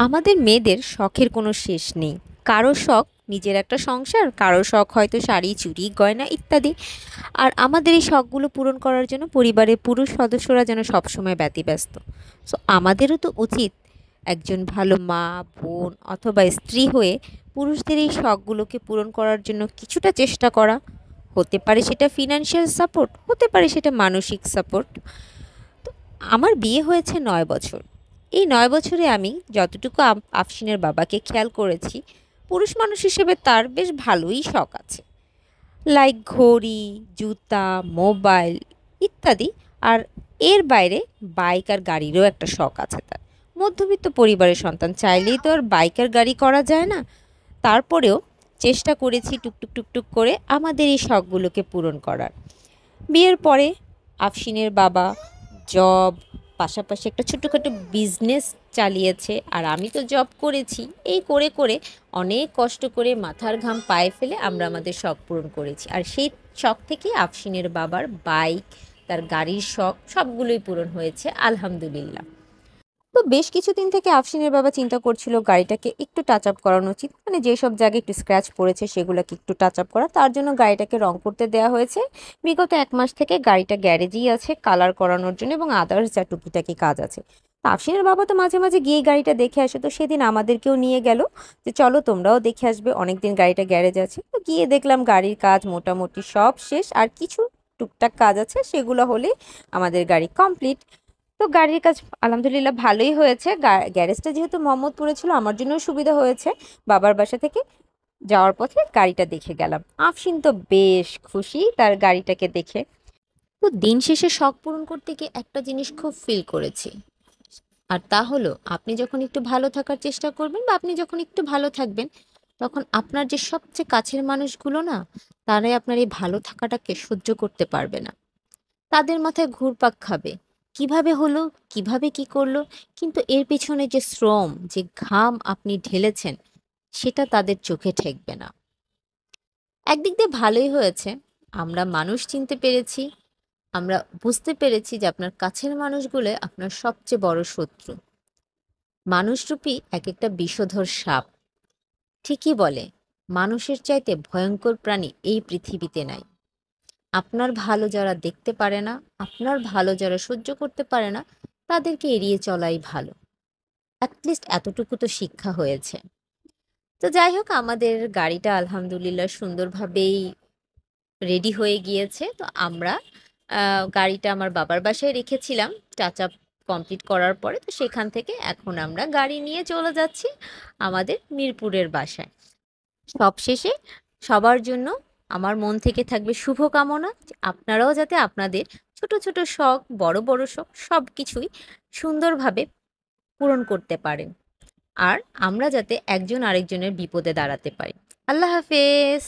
আমাদের মেয়েদের শখের কোনো শেষ নেই। কারো শখ নিজের একটা সংসার, কারো শখ হয়তো শাড়ি, চুড়ি, গয়না ইত্যাদি। আর আমাদের এই শখগুলো পূরণ করার জন্য পরিবারের পুরুষ সদস্যরা যেন সবসময় ব্যতিব্যস্ত। সো আমাদেরও তো উচিত একজন ভালো মা, বোন অথবা স্ত্রী হয়ে পুরুষদের এই শখগুলোকে পূরণ করার জন্য কিছুটা চেষ্টা করা। হতে পারে সেটা ফিনান্সিয়াল সাপোর্ট, হতে পারে সেটা মানসিক সাপোর্ট। আমার বিয়ে হয়েছে ৯ বছর। এই ৯ বছরে আমি যতটুকু আফসিনের বাবাকে খেয়াল করেছি, পুরুষ মানুষ হিসেবে তার বেশ ভালোই শখ আছে, লাইক ঘড়ি, জুতা, মোবাইল ইত্যাদি। আর এর বাইরে বাইক আর গাড়িরও একটা শখ আছে তার। মধ্যবিত্ত পরিবারের সন্তান, চাইলেই তো আর বাইক আর গাড়ি করা যায় না। তারপরেও চেষ্টা করেছি টুকটুক টুকটুক করে আমাদের এই শখগুলোকে পূরণ করার। বিয়ের পরে আফসিনের বাবা জব, পাশাপাশি একটা ছোটোখাটো বিজনেস চালিয়েছে, আর আমি তো জব করেছি। এই করে করে অনেক কষ্ট করে মাথার ঘাম পায়ে ফেলে আমরা আমাদের শখ পূরণ করেছি। আর সেই শখ থেকেই আফসিনের বাবার বাইক, তার গাড়ির শখ সবগুলোই পূরণ হয়েছে আলহামদুলিল্লাহ। তো বেশ কিছুদিন থেকে আফসিনের বাবা চিন্তা করছিল গাড়িটাকে একটু টাচ আপ করানো উচিত, মানে যেসব জায়গায় একটু স্ক্র্যাচ পড়েছে সেগুলোকে একটু টাচ আপ করা। তার জন্য গাড়িটাকে রং করতে দেওয়া হয়েছে। বিগত 1 মাস থেকে গাড়িটা গ্যারেজেই আছে কালার করানোর জন্য, এবং আদার্স যা টুকিটাকি কাজ আছে। তো আফসিনের বাবা তো মাঝে মাঝে গিয়ে গাড়িটা দেখে আসে। তো সেদিন আমাদেরকেও নিয়ে গেল যে চলো তোমরাও দেখে আসবে, অনেকদিন গাড়িটা গ্যারেজ আছে। তো গিয়ে দেখলাম গাড়ির কাজ মোটামুটি সব শেষ, আর কিছু টুকটাক কাজ আছে, সেগুলো হলে আমাদের গাড়ি কমপ্লিট। তো গাড়ির কাজ আলহামদুলিল্লাহ ভালোই হয়েছে। গ্যারেজটা যেহেতু মোহাম্মদপুরে ছিল, আমার জন্যও সুবিধা হয়েছে। বাবার বাসা থেকে যাওয়ার পথে গাড়িটা দেখে গেলাম। আফসিন তো বেশ খুশি তার গাড়িটাকে দেখে। তো দিন শেষে শখ পূরণ করতে গিয়ে একটা জিনিস খুব ফিল করেছি, আর তা হলো আপনি যখন একটু ভালো থাকার চেষ্টা করবেন বা আপনি যখন একটু ভালো থাকবেন, তখন আপনার যে সবচেয়ে কাছের মানুষগুলো না, তারাই আপনার এই ভালো থাকাটাকে সহ্য করতে পারবে না। তাদের মাথায় ঘুরপাক খাবে, কিভাবে হলো, কিভাবে কি করলো। কিন্তু এর পেছনে যে শ্রম, যে ঘাম আপনি ঢেলেছেন, সেটা তাদের চোখে ঠেকবে না। একদিক দিয়ে ভালোই হয়েছে, আমরা মানুষ চিনতে পেরেছি। আমরা বুঝতে পেরেছি যে আপনার কাছের মানুষগুলো আপনার সবচেয়ে বড় শত্রু। মানুষরূপী এক একটা বিষধর সাপ। ঠিকই বলে, মানুষের চাইতে ভয়ঙ্কর প্রাণী এই পৃথিবীতে নাই। আপনার ভালো যারা দেখতে পারে না, আপনার ভালো যারা সহ্য করতে পারে না, তাদেরকে এড়িয়ে চলাই ভালো। অ্যাটলিস্ট এতটুকু তো শিক্ষা হয়েছে। তো যাই হোক, আমাদের গাড়িটা আলহামদুলিল্লাহ সুন্দরভাবেই রেডি হয়ে গিয়েছে। তো আমরা গাড়িটা আমার বাবার বাসায় রেখেছিলাম টাচ আপ কমপ্লিট করার পরে। তো সেখান থেকে এখন আমরা গাড়ি নিয়ে চলে যাচ্ছি আমাদের মিরপুরের বাসায়। সবশেষে সবার জন্য আমার মন থেকে থাকবে শুভকামনা যে আপনারাও যাতে আপনাদের ছোট ছোট শখ, বড় বড় শখ সব কিছুই সুন্দরভাবে পূরণ করতে পারেন। আর আমরা যাতে একজন আরেকজনের বিপদে দাঁড়াতে পারি। আল্লাহ হাফেজ।